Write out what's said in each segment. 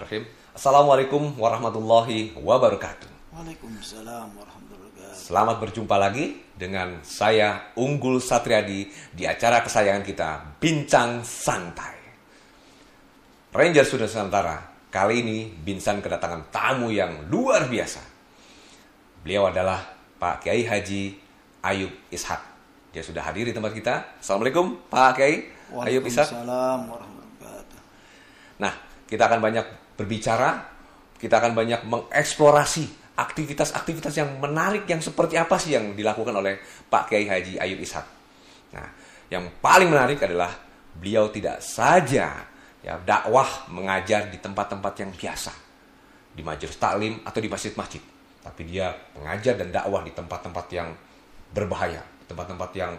Bismillahirrahmanirrahim. Assalamualaikum warahmatullahi wabarakatuh. Waalaikumsalam warahmatullahi wabarakatuh. Selamat berjumpa lagi dengan saya Unggul Satriadi di acara kesayangan kita, Bincang Santai. Ranger Sudah Nusantara, kali ini Binsan kedatangan tamu yang luar biasa. Beliau adalah Pak Kiai Haji Ayub Ishak. Dia sudah hadir di tempat kita. Assalamualaikum Pak Kiai Ayub Ishak. Waalaikumsalam warahmatullahi wabarakatuh. Nah, kita akan banyak berbicara, kita akan banyak mengeksplorasi aktivitas-aktivitas yang menarik, yang seperti apa sih yang dilakukan oleh Pak Kiai Haji Ayub Ishak. Nah, yang paling menarik adalah beliau tidak saja dakwah mengajar di tempat-tempat yang biasa, di majelis taklim atau di masjid-masjid, tapi dia mengajar dan dakwah di tempat-tempat yang berbahaya, tempat-tempat yang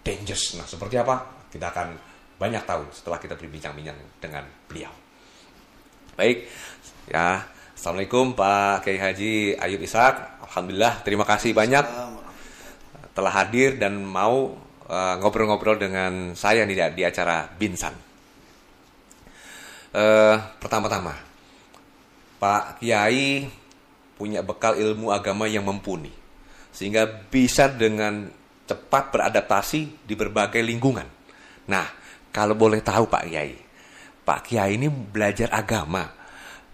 dangerous. Nah, seperti apa? Kita akan banyak tahu setelah kita berbincang-bincang dengan beliau. Baik, ya. Assalamualaikum Pak Kiai Haji Ayub Ishak. Alhamdulillah, terima kasih banyak telah hadir dan mau ngobrol-ngobrol dengan saya di acara Binsan. Pertama-tama, Pak Kiai punya bekal ilmu agama yang mumpuni, sehingga bisa dengan cepat beradaptasi di berbagai lingkungan. Nah, kalau boleh tahu Pak Kiai ini belajar agama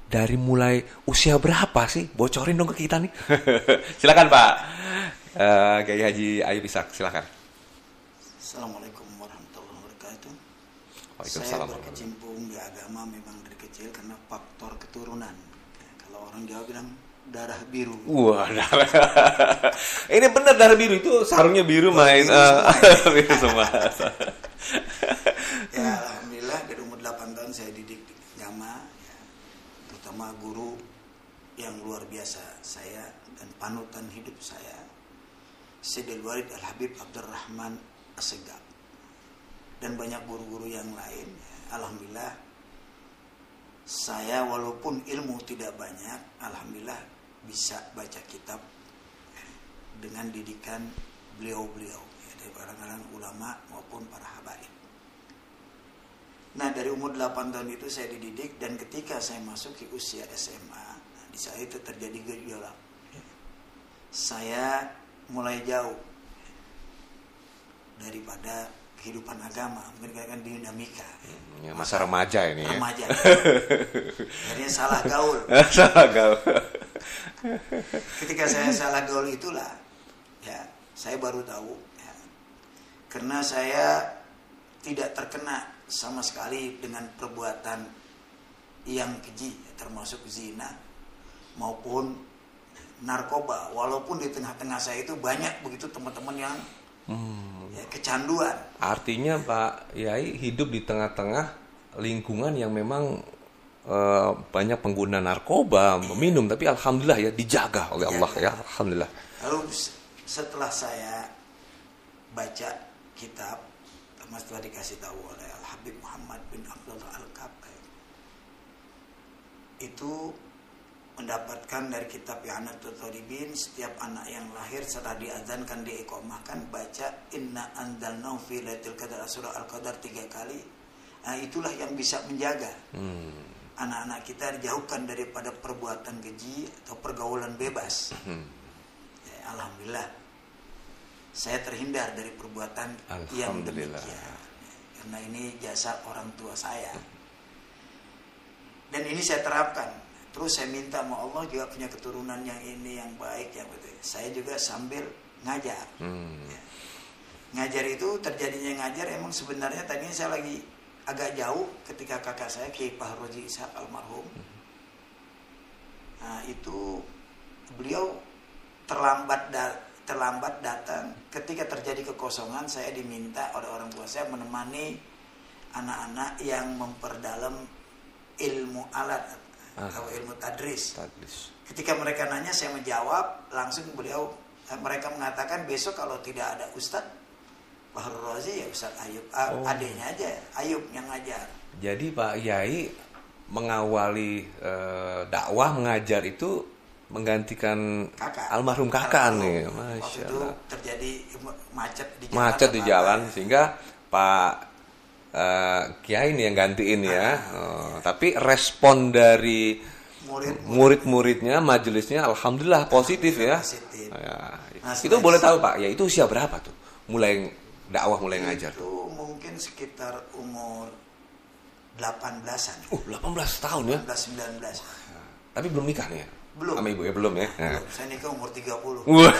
dari mulai usia berapa sih? Bocorin dong ke kita nih. Silakan Pak Kiai Haji Ayub Ishak, silakan. Assalamualaikum warahmatullahi wabarakatuh. Waalaikumsalam. Saya berkecimpung di agama memang dari kecil karena faktor keturunan. Kalau orang Jawa bilang darah biru. Wah, ini benar darah biru, itu sarungnya biru main biru semua. Ya, alhamdulillah dari umur 8 tahun saya didik di agama, ya, terutama guru yang luar biasa saya dan panutan hidup saya, Sayyidil Walid Al-Habib Abdurrahman Assegaf, dan banyak guru-guru yang lain. Ya, alhamdulillah saya walaupun ilmu tidak banyak, alhamdulillah bisa baca kitab dengan didikan beliau-beliau, ya, dari orang-orang ulama maupun para habaib. Nah, dari umur 8 tahun itu saya dididik, dan ketika saya masuk ke usia SMA, di saat itu terjadi gejolak. Saya mulai jauh daripada kehidupan agama, mungkin kan dinamika. Ya, masa remaja ini ya. Remaja. Akhirnya salah gaul. Salah gaul. Ketika saya salah gaul itulah, ya, saya baru tahu, ya, karena saya tidak terkena sama sekali dengan perbuatan yang keji, termasuk zina maupun narkoba. Walaupun di tengah-tengah saya itu banyak begitu teman-teman yang ya, kecanduan. Artinya Pak Yai hidup di tengah-tengah lingkungan yang memang banyak pengguna narkoba, meminum, tapi alhamdulillah ya dijaga oleh Allah ya, alhamdulillah. Lalu setelah saya baca kitab, setelah dikasih tahu oleh Al-Habib Muhammad bin Abdullah Al-Kafir, itu mendapatkan dari kitab I'anatul Talibin, setiap anak yang lahir setelah diazankan, diiqamahkan, baca inna anzalnahu fi lailatul qadar, surah Al-Qadar 3 kali. Nah, itulah yang bisa menjaga anak-anak kita dijauhkan daripada perbuatan keji atau pergaulan bebas. Ya, alhamdulillah saya terhindar dari perbuatan yang demikian, karena ini jasa orang tua saya, dan ini saya terapkan. Terus saya minta sama Allah juga punya keturunan yang ini yang baik, yang betul. Saya juga sambil ngajar. Ya. Ngajar itu terjadinya ngajar emang sebenarnya tadinya saya lagi agak jauh ketika kakak saya Kiai Fahroji Ishak almarhum. Nah, itu beliau terlambat datang. Ketika terjadi kekosongan, saya diminta oleh orang tua saya menemani anak-anak yang memperdalam ilmu alat atau ilmu tadris. Ketika mereka nanya, saya menjawab langsung. Mereka mengatakan besok kalau tidak ada Ustadz Bahru Razi, ya Ustadz Ayub, adanya aja Ayub yang ngajar. Jadi Pak Yai mengawali dakwah mengajar itu menggantikan almarhum kakak nih, Masya Allah. Waktu itu terjadi macet di jalan, sehingga Pak Kiai ini yang gantiin ya. Tapi respon dari murid-muridnya, majelisnya, alhamdulillah positif ya. Positif. Ya. Nah, Itu boleh tahu Pak, ya itu usia berapa tuh? Mulai dakwah, mulai ngajar. Itu mungkin sekitar umur 18-an. 18 tahun ya. 18-19. Tapi belum nikah nih ya? Belum. Sama ibu ya, belum ya? Nah. Belum. Saya nikah umur 30. Wah.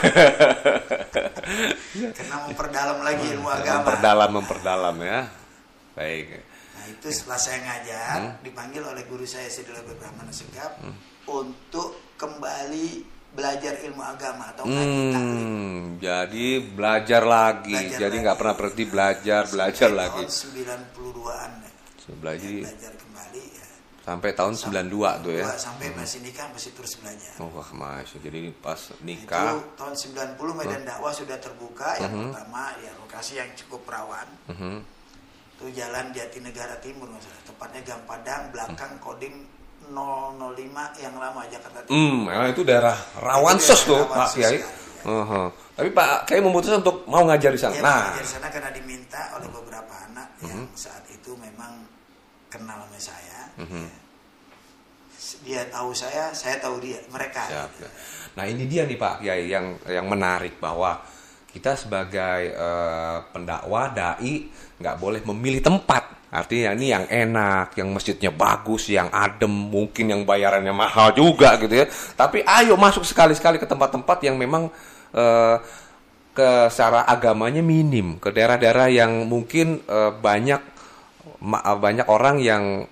Karena memperdalam lagi ilmu agama. Memperdalam ya. Baik. Nah itu setelah saya ngajar, dipanggil oleh guru saya Sayyidul Habib Rahman Assegaf untuk kembali belajar ilmu agama atau ngaji taklim. Jadi belajar lagi. Jadi nggak pernah berhenti belajar lagi. Tahun 92-an. Belajar kembali ya. Sampai tahun 92 tuh ya. Sampai masih nikah masih terus belajar. Oh, wah, masya. Jadi pas nikah. Itu tahun 90 medan dakwah sudah terbuka. Yang pertama ya lokasi yang cukup rawan. Itu Jalan Jatinegara Timur masalah. Tepatnya Gang Padang, belakang Kodim 005 yang lama Jakarta Timur. Itu daerah rawan sos tuh Pak Kiai. Tapi Pak Kiai memutuskan untuk mau ngajar di sana. Ya, ngajar di sana karena diminta oleh beberapa anak yang saat itu memang kenal sama saya. Dia tahu saya tahu dia, mereka. Siap, ya. Nah ini dia nih Pak Kiai yang menarik bahwa kita sebagai pendakwah, dai nggak boleh memilih tempat. Artinya ini yang enak, yang masjidnya bagus, yang adem, mungkin yang bayarannya mahal juga gitu ya. Tapi ayo masuk sekali-sekali ke tempat-tempat yang memang ke secara agamanya minim, ke daerah-daerah yang mungkin banyak orang yang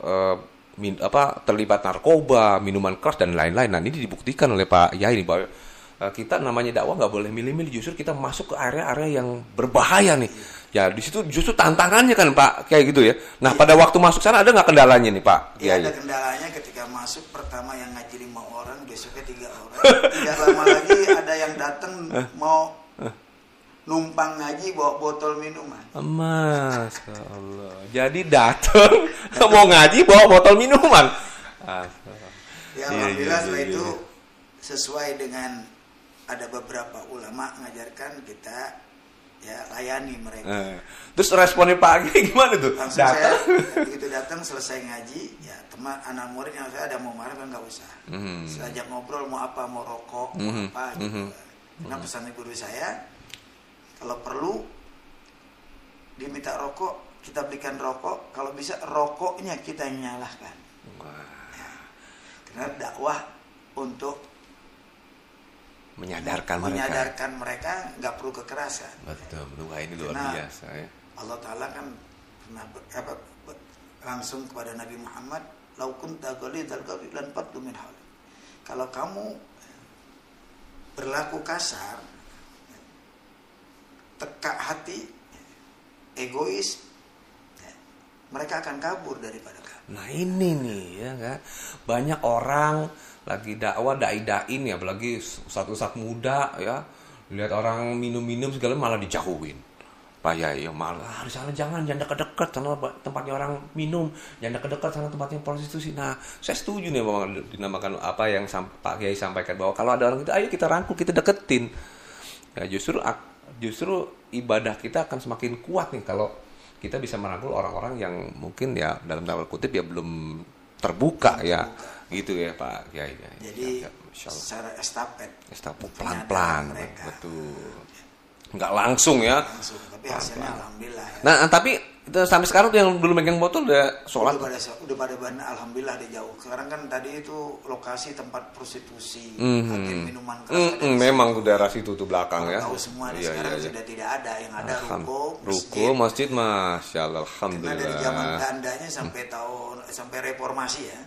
terlibat narkoba, minuman keras dan lain-lain. Nah ini dibuktikan oleh Pak Yai ini bahwa kita namanya dakwah nggak boleh milih-milih, justru kita masuk ke area-area yang berbahaya nih. Ya di situ justru tantangannya kan Pak kayak gitu ya. Nah pada waktu masuk sana ada nggak kendalanya nih Pak? Iya ada kendalanya ketika masuk pertama yang ngaji 5 orang, besoknya 3 orang. Tidak lama lagi ada yang datang mau numpang ngaji bawa botol minuman. Masya Allah. Jadi datang mau ngaji bawa botol minuman. Ya alhamdulillah setelah itu sesuai dengan ada beberapa ulama mengajarkan kita ya layani mereka. Terus responnya Pak Kiai gimana tuh? Langsung saya begitu datang selesai ngaji, ya teman anak murid yang saya ada mau marah kan nggak usah. Saya ajak ngobrol mau apa, mau rokok, mau apa gitu. Karena pesannya guru saya, kalau perlu diminta rokok, kita belikan rokok. Kalau bisa rokoknya kita nyalakan. Ya. Karena dakwah untuk menyadarkan mereka nggak perlu kekerasan. Betul, wah ini luar biasa ya. Allah Ta'ala kan pernah langsung kepada Nabi Muhammad, "Lau kunta ghalidhal qalbi lan faddu min hawlik." Kalau kamu berlaku kasar, tekak hati, egois, mereka akan kabur daripada kamu. Nah ini nih ya kan, banyak orang lagi dakwah dai-dai nih, apalagi ustadz muda ya, lihat orang minum-minum segala malah dijauhin. Pak Yai malah di sana jangan dekat-dekat sana tempatnya orang minum, jangan dekat-dekat sana tempatnya prostitusi. Nah, saya setuju nih bahwa dinamakan apa yang Pak Yai sampaikan bahwa kalau ada orang itu ayo kita rangkul, kita deketin. Ya, justru ibadah kita akan semakin kuat nih kalau kita bisa merangkul orang-orang yang mungkin ya dalam tanda kutip ya belum terbuka ya. Gitu ya Pak Kiai. Jadi secara estafet pelan-pelan, betul. Nggak langsung ya. Tapi hasilnya alhamdulillah. Ya. Nah tapi sampai sekarang tuh yang belum megang botol udah sholat. Udah pada alhamdulillah dia jauh. Sekarang kan tadi itu lokasi tempat prostitusi, agen minuman keras. Memang daerah situ tuh belakang ya. Tahu semua sekarang sudah tidak ada, yang ada ruko, masjid, masya Allah, alhamdulillah. Karena dari zaman Belandanya sampai reformasi ya.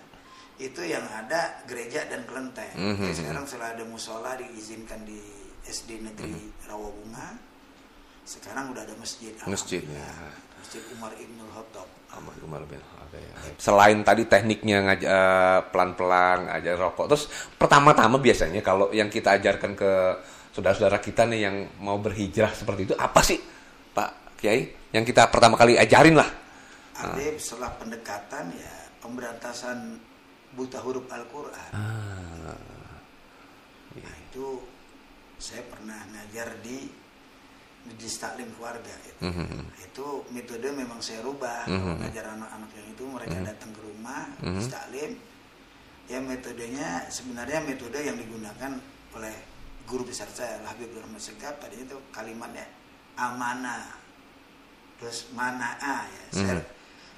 Itu yang ada gereja dan kelenteng. Sekarang setelah ada musola diizinkan di SD Negeri Rawabunga. Sekarang udah ada masjid. Masjidnya. Masjid Umar Ibnul Khattab. Umar bin Khattab. Selain tadi tekniknya pelan-pelan ajar rokok. Terus pertama-tama biasanya kalau yang kita ajarkan ke saudara-saudara kita nih yang mau berhijrah seperti itu apa sih Pak Kiai? Yang kita pertama kali ajarin lah. Ada setelah pendekatan ya pemberantasan buta huruf Al-Quran. Nah itu saya pernah ngajar di Majlis taklim keluarga gitu. Itu metode memang saya rubah. Kalau ngajar anak-anak yang itu mereka datang ke rumah majlis taklim. Ya metodenya sebenarnya metode yang digunakan oleh guru besar saya Habib Rahmat Segaf. Tadinya itu kalimatnya amanah. Terus manaa ya. Saya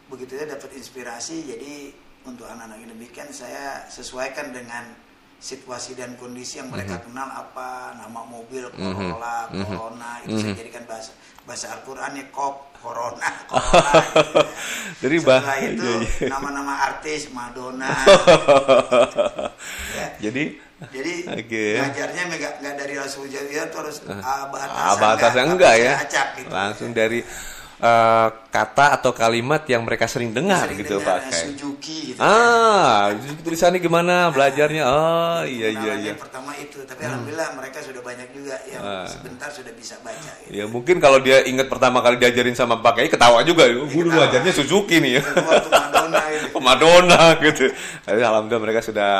begitu ya dapat inspirasi, jadi untuk anak-anak yang demikian saya sesuaikan dengan situasi dan kondisi yang mereka kenal, apa nama mobil Corolla, Corona, itu saya jadikan bahasa Al-Qur'an ya, Corona gitu. Jadi setelah itu nama-nama artis Madonna. Ya. Jadi ngajarnya nggak dari Rasulullah terus batasan enggak ya, acak, gitu. Langsung dari kata atau kalimat yang mereka sering dengar gitu Pak. Suzuki gitu. Tulisannya gimana belajarnya? Iya. Pertama itu, tapi alhamdulillah mereka sudah banyak juga yang sebentar sudah bisa baca. Gitu. Ya mungkin kalau dia ingat pertama kali diajarin sama Pak Kiai ketawa juga. Guru belajarnya Suzuki nih ya. Madonna gitu. Madonna gitu. Jadi alhamdulillah mereka sudah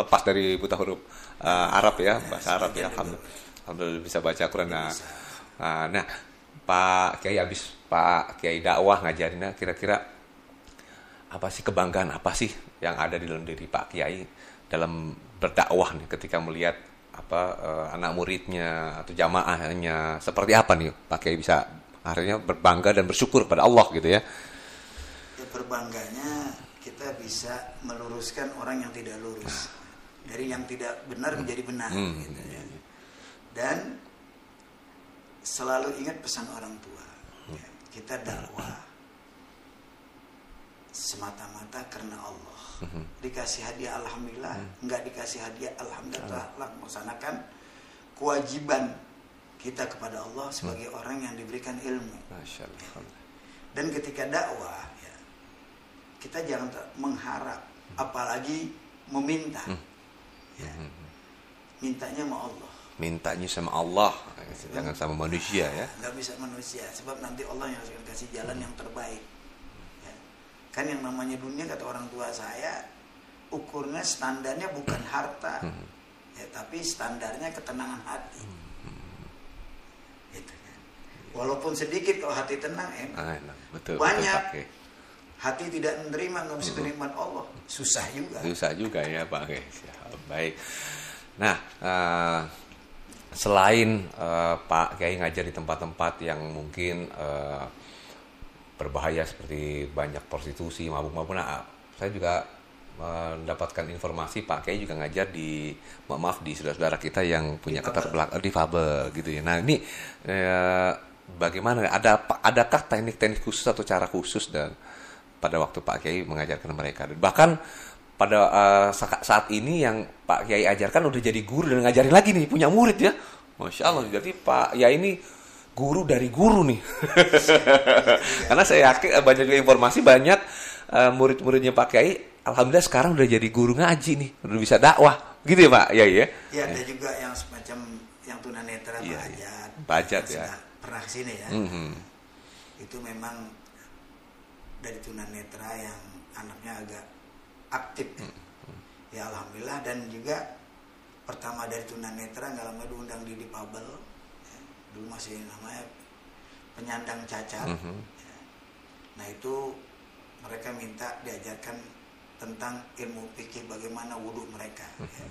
lepas dari buta huruf Arab ya, bahasa Arab ya. Alhamdulillah bisa baca Quran. Nah, Pak Kiai habis Pak Kiai dakwah ngajarin, kira-kira apa sih kebanggaan apa sih yang ada di dalam diri Pak Kiai dalam berdakwah nih ketika melihat anak muridnya atau jamaahnya seperti apa nih Pak Kiai bisa akhirnya berbangga dan bersyukur pada Allah gitu ya. Ya berbangganya kita bisa meluruskan orang yang tidak lurus, dari yang tidak benar menjadi benar gitu ya. Dan selalu ingat pesan orang tua. Ya, kita dakwah semata-mata karena Allah. Dikasih hadiah alhamdulillah, enggak dikasih hadiah alhamdulillah, melaksanakan kewajiban kita kepada Allah sebagai orang yang diberikan ilmu. Masya Allah. Dan ketika dakwah, ya, kita jangan mengharap, apalagi meminta. Ya, mintanya sama Allah. Mintanya sama Allah, jangan sama manusia ya. Nggak bisa manusia, sebab nanti Allah yang akan kasih jalan yang terbaik. Ya. Kan yang namanya dunia kata orang tua saya, ukurnya standarnya bukan harta, ya, tapi standarnya ketenangan hati. Gitu kan. Walaupun sedikit kalau hati tenang enak. Betul, banyak betul, hati tidak menerima, nggak bisa terima Allah, susah juga. Susah juga ya Pak. Baik. Nah. Selain Pak Kiai ngajar di tempat-tempat yang mungkin berbahaya seperti banyak prostitusi, mabuk-mabuk, saya juga mendapatkan informasi Pak Kiai juga ngajar di saudara-saudara kita yang punya keterbelakang difabel gitu ya. Nah ini bagaimana? Adakah teknik-teknik khusus atau cara khusus dan pada waktu Pak Kiai mengajarkan mereka? Bahkan pada saat ini yang Pak Kiai ajarkan udah jadi guru dan ngajarin lagi nih, punya murid ya. Masya Allah, jadi Pak Kiai ini guru dari guru nih. Karena saya yakin banyak juga informasi, banyak murid-muridnya Pak Kiai alhamdulillah sekarang udah jadi guru ngaji nih, udah bisa dakwah. Gitu ya Pak Kiai ya? Iya, ada juga yang semacam yang tunanetra Pak Ajat ya. Pernah kesini ya. Itu memang dari tunanetra yang anaknya agak aktif. Ya alhamdulillah, dan juga pertama dari tunanetra nggak lama diundang di difabel. Ya, dulu masih namanya penyandang cacat. Ya. Nah itu mereka minta diajarkan tentang ilmu fikih, bagaimana wudhu mereka. Ya.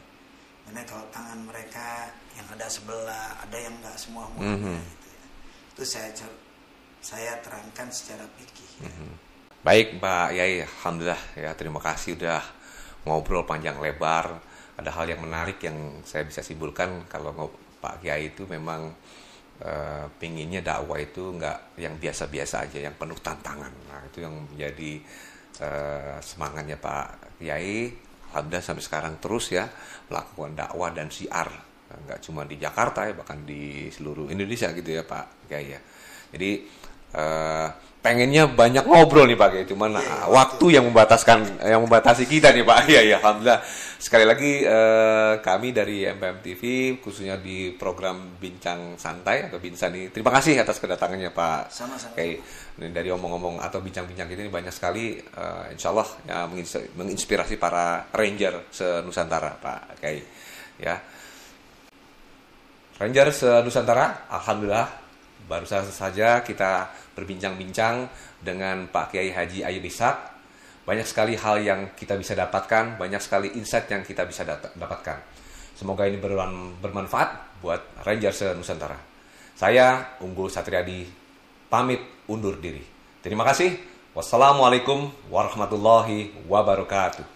Karena kalau tangan mereka yang ada sebelah, ada yang nggak semua muridnya. Gitu ya. Itu saya terangkan secara fikih. Ya. Baik Pak Yai, alhamdulillah ya, terima kasih udah ngobrol panjang lebar. Ada hal yang menarik yang saya bisa simpulkan kalau Pak Kiai itu memang pinginnya dakwah itu nggak yang biasa-biasa aja, yang penuh tantangan. Nah itu yang menjadi semangatnya Pak Kiai. Alhamdulillah sampai sekarang terus ya melakukan dakwah dan syiar, nggak cuma di Jakarta ya, bahkan di seluruh Indonesia gitu ya Pak Kiai ya. Jadi pengennya banyak ngobrol nih Pak Kiai, cuman waktu yang membatasi kita nih Pak. Ya alhamdulillah. Sekali lagi kami dari MPM TV khususnya di program Bincang Santai atau Binsani, terima kasih atas kedatangannya Pak. Sama-sama. Kiai. Dari omong-omong atau bincang-bincang kita ini banyak sekali insya Allah ya, menginspirasi para Ranger se-Nusantara Pak Kiai. Ya. Ranger se-Nusantara, alhamdulillah Baru saja kita berbincang-bincang dengan Pak Kiai Haji Ayyub Ishak. Banyak sekali hal yang kita bisa dapatkan, banyak sekali insight yang kita bisa dapatkan. Semoga ini bermanfaat buat Rangers Nusantara. Saya Unggul Satriadi pamit undur diri. Terima kasih. Wassalamualaikum warahmatullahi wabarakatuh.